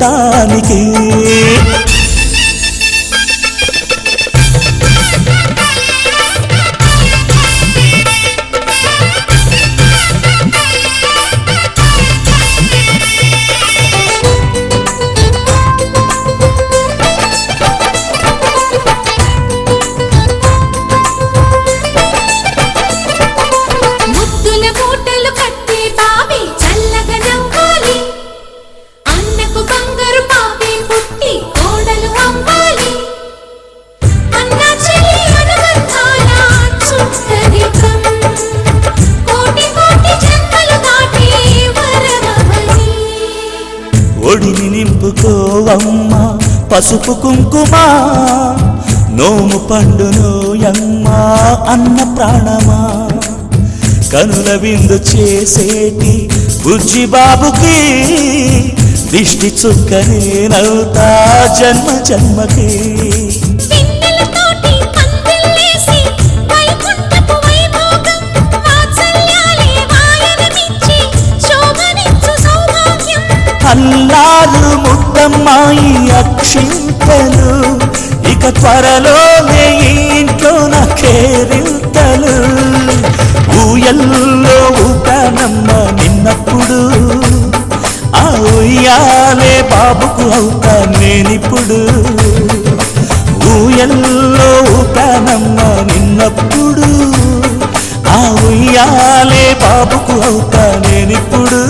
పేరంటానికి. ఒడిని నింపుకోవమ్మ పసుపు కుంకుమ, నోము పండునోయమ్మ అన్న ప్రాణమా. కనుల విందు చేసేటి బుజ్జి బాబుకి దిష్టి చుక్కనేనవుతా జన్మ జన్మకి. అల్లారు ముద్దమ్మాయి అక్షింతలు, ఇక త్వరలోనే ఇంట్లో నా కేరింతలు. ఊయల్లో ఊపానమ్మ నిన్నప్పుడు, ఆ ఉయ్యాలే బాబుకు అవుతా నేనిప్పుడు. ఊయల్లో ఊపానమ్మ నిన్నప్పుడు, ఆ ఉయ్యాలే బాబుకు అవుతా నేనిప్పుడు.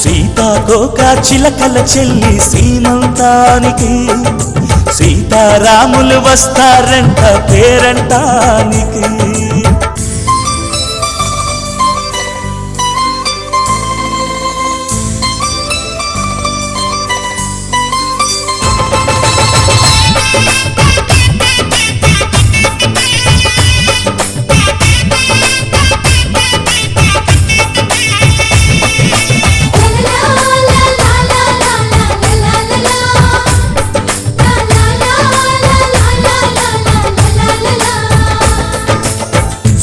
సీతాకోక చిలకల చెల్లి సీమంతానికి, సీతారాములు వస్తారంట పేరంటానికి.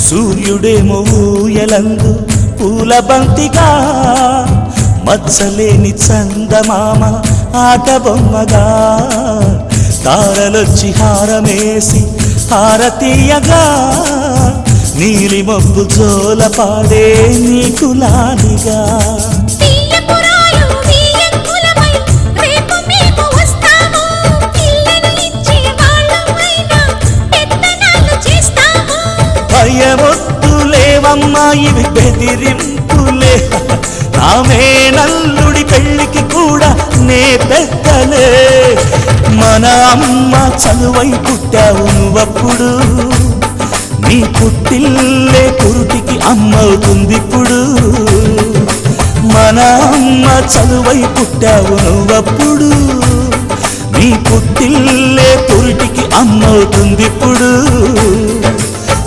సూర్యుడేమో ఊయలందు పూల బంతిగా, మచ్చలేని చందమామ ఆట బొమ్మగా. తారలొచ్చి హారమేసి హారతీయగా, నీలి మబ్బు జోల పాడే నీకులానిగా. భయమొద్దులేవమ్మా ఇవి బెదిరింపులే, నామే నల్లుడి పెళ్ళికి కూడా నే పెద్దలే. మన అమ్మ చలువై పుట్టావు నువ్వప్పుడు, నీ పుట్టిల్లే పురుటికి అమ్మవుతుందిప్పుడు. మన అమ్మ చలువై పుట్టావు నువ్వప్పుడు, నీ పుట్టిల్లే పురుటికి అమ్మవుతుందిప్పుడు.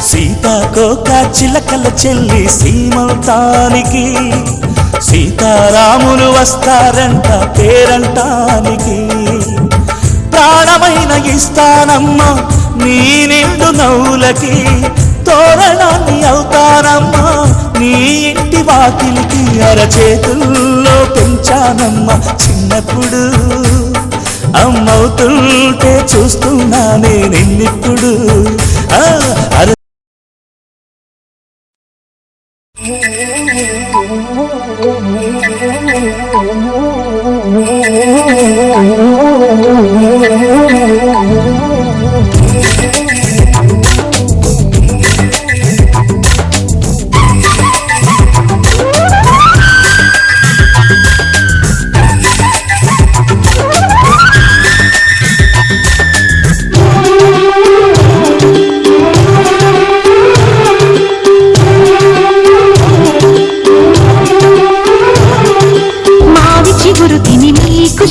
సీతాకోక చిలకల చెల్లి సీమంతానికి, సీతారాములు వస్తారంట పేరంటానికి. ప్రాణమైన ఇస్తానమ్మా నీ నిండు నవ్వులకి, తోరణాన్ని అవుతానమ్మా నీ ఇంటి వాకిలికి. అరచేతుల్లో పెంచానమ్మా చిన్నప్పుడు, అమ్మవుతుంటే చూస్తున్నానే నిన్నిప్పుడు.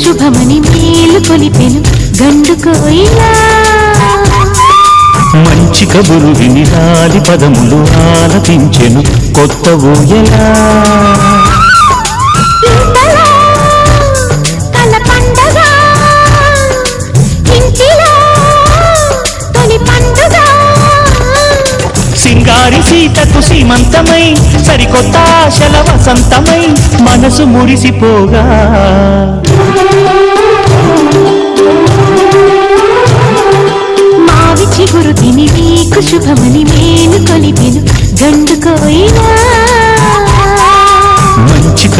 శుభమని మేలు కొలిపెను గండు కోయిలా, మంచి కబురు విని రాలి పదములు ఆలపించెను కొత్త ఊయలా. కల పండగ ఇంటిలో తొలి పండుగ, సింగారి సీతకు సీమంతమై సరికొత్త ఆశల వసంతమై మనసు మురిసిపోగా.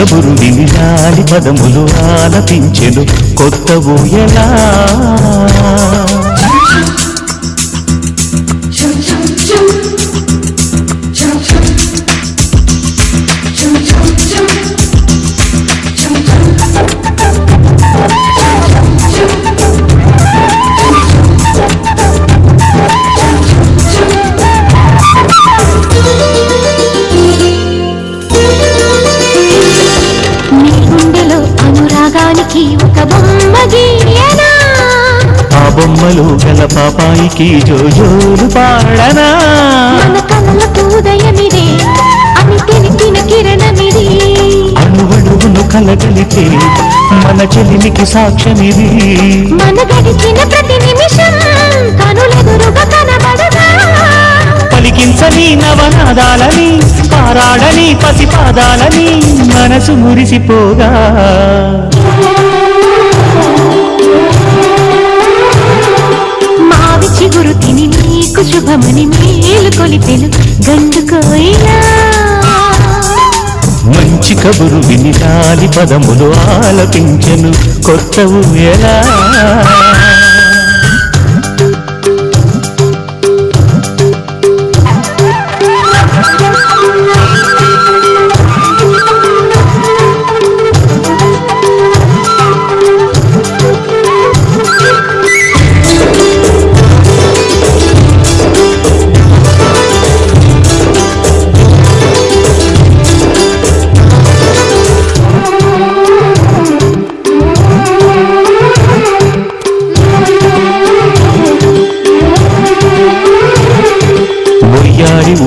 కబురు విని లాలి పదములు ఆలపించెను కొత్త ఊయలా. ఒక బొమ్మ గీయనా, ఆ బొమ్మలు గల పాపాయికి జోజోలు పాడనా. మన కళ్ళకు ఉదయమిదే అని తెలిపిన కిరణమిది, అణువణువును కలగలితే మన చెలిమికి సాక్ష్యమిది. మన గడిచిన ప్రతి నిమిషం కనులెదురుగా కనబడదా, పలికించని నవనాదాలని పారాడని పసిపాదాలని మనసు మురిసిపోగా. మావి చిగురు తిని నీకు శుభమని మేలు కొలిపెను గండుకోయినా. మంచి కబురు విని లాలి పదములు ఆలపించెను కొత్త ఊయలా.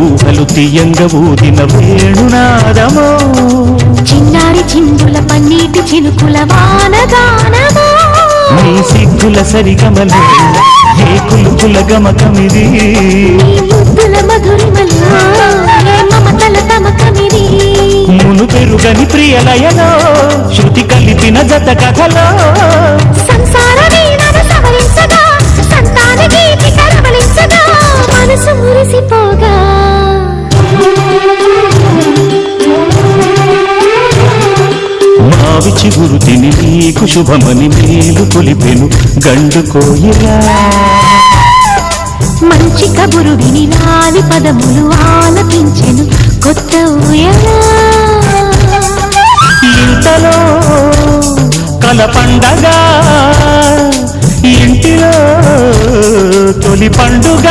ఊహలు తీయంగ ఊదిన వేణునాదమో, చిన్నారి చిందుల పన్నీటి చినుకుల వానగానమో, నీ సిగ్గుల సరిగమలు ఏ కులుకుల గమకమిది. ముద్దుల మధురిమలో మమతల తమకమిది. మును పెరుగని ప్రియలయలో శృతి కలిపిన జత కథలో సంసార వీణను సవరించగా సంతాన గీతి కరవలించగా మనసు మురిసిపోగా. మావి చిగురు తిని నీకు శుభమని మేలు కొలిపెను గండుకోయిలా. మంచి కబురు విని లాలి పదములు ఆలపించెను కొత్త ఊయలా. ఇంతలో కల పండగ ఇంటిలో తొలి పండుగ.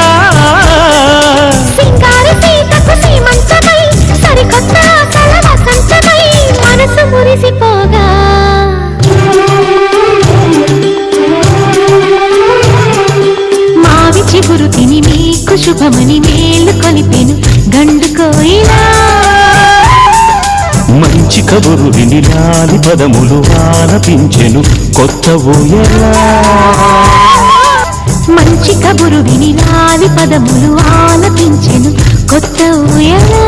సింగారి సీతకు సీమంతమై సరికొత్త ఆశల వసంతమై మనసు మురిసిపోగా. మావి చిగురు తిని మీకు శుభమని మేలు కొలిపెను గండుకోయిలా. మంచి కబురు విని లాలి పదములు ఆలపించెను కొత్త ఊయలా. మంచి కబురు విని లాలి పదములు ఆలపించెను కొత్త ఊయలా.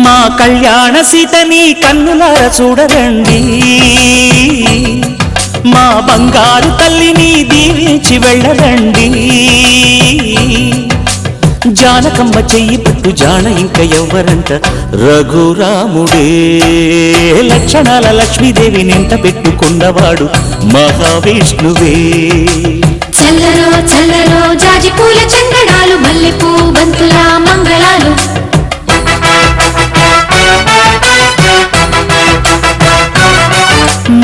మా కళ్యాణ సీతని కన్నులార చూడరండి, మా బంగారు తల్లిని దీవించి వెళ్ళరండి. జానకమ్మ చెయ్యి పట్టు జాన ఇంక ఎవ్వరంట రఘురాముడే. లక్షణాల లక్ష్మీదేవి నింట పెట్టుకున్నవాడు మహావిష్ణువే. చల్లరో చల్లరో జాజి పూల చందనాలు మల్లెపూ బంతుల మంగళాలు.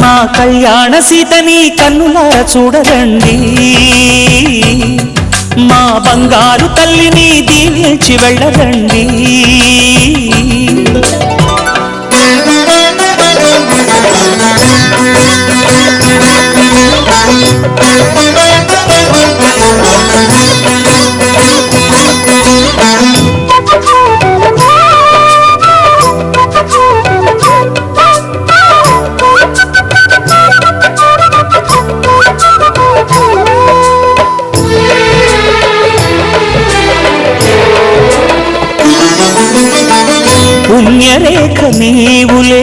మా కళ్యాణ సీతని కన్నులార చూడరండి, మా బంగారు తల్లిని దీవించి వెళ్ళరండి. పుణ్యరేఖ నీవులే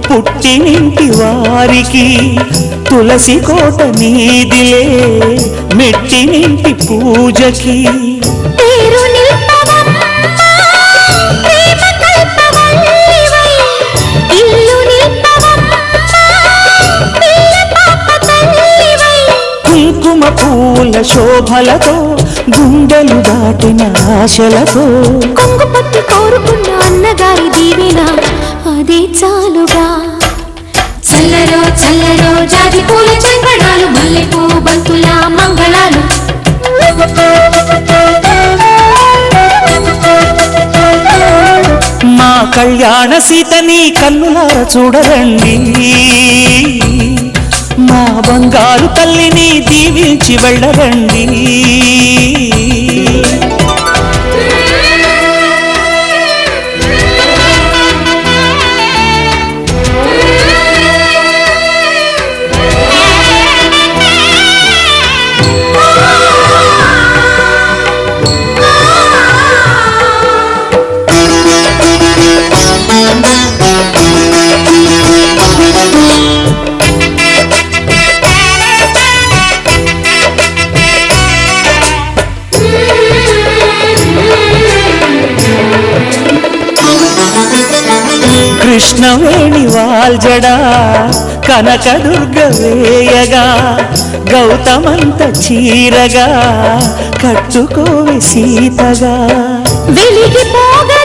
పుట్టినింటి వారికి, తులసి కోట నీదిలే మెట్టినింటి పూజకి. పేరు నిల్పవమ్మ, ప్రేమ కల్పవల్లివై, ఇల్లు నిల్పవమ్మ, పిల్ల పాప తల్లివై. కుంకుమ పూల శోభలతో గుండెలు దాటిన ఆశలతో, కొంగు పట్టి కోరుకున్న అన్నగారి దీవెన అదే చాలుగా. చల్లరో చల్లరో జాజి పూల చంద్రణాలు, మల్లెపూ బంతుల మంగళాలు. మా కళ్యాణ సీతని కన్నులార చూడరండి, మా బంగారు తల్లిని దీవించి వెళ్ళరండి. కృష్ణవేణి వాల్జడా కనకదుర్గ వేయగా, గౌతమంత చీరగా కట్టుకోవి సీతగా. వెలిగిపోగా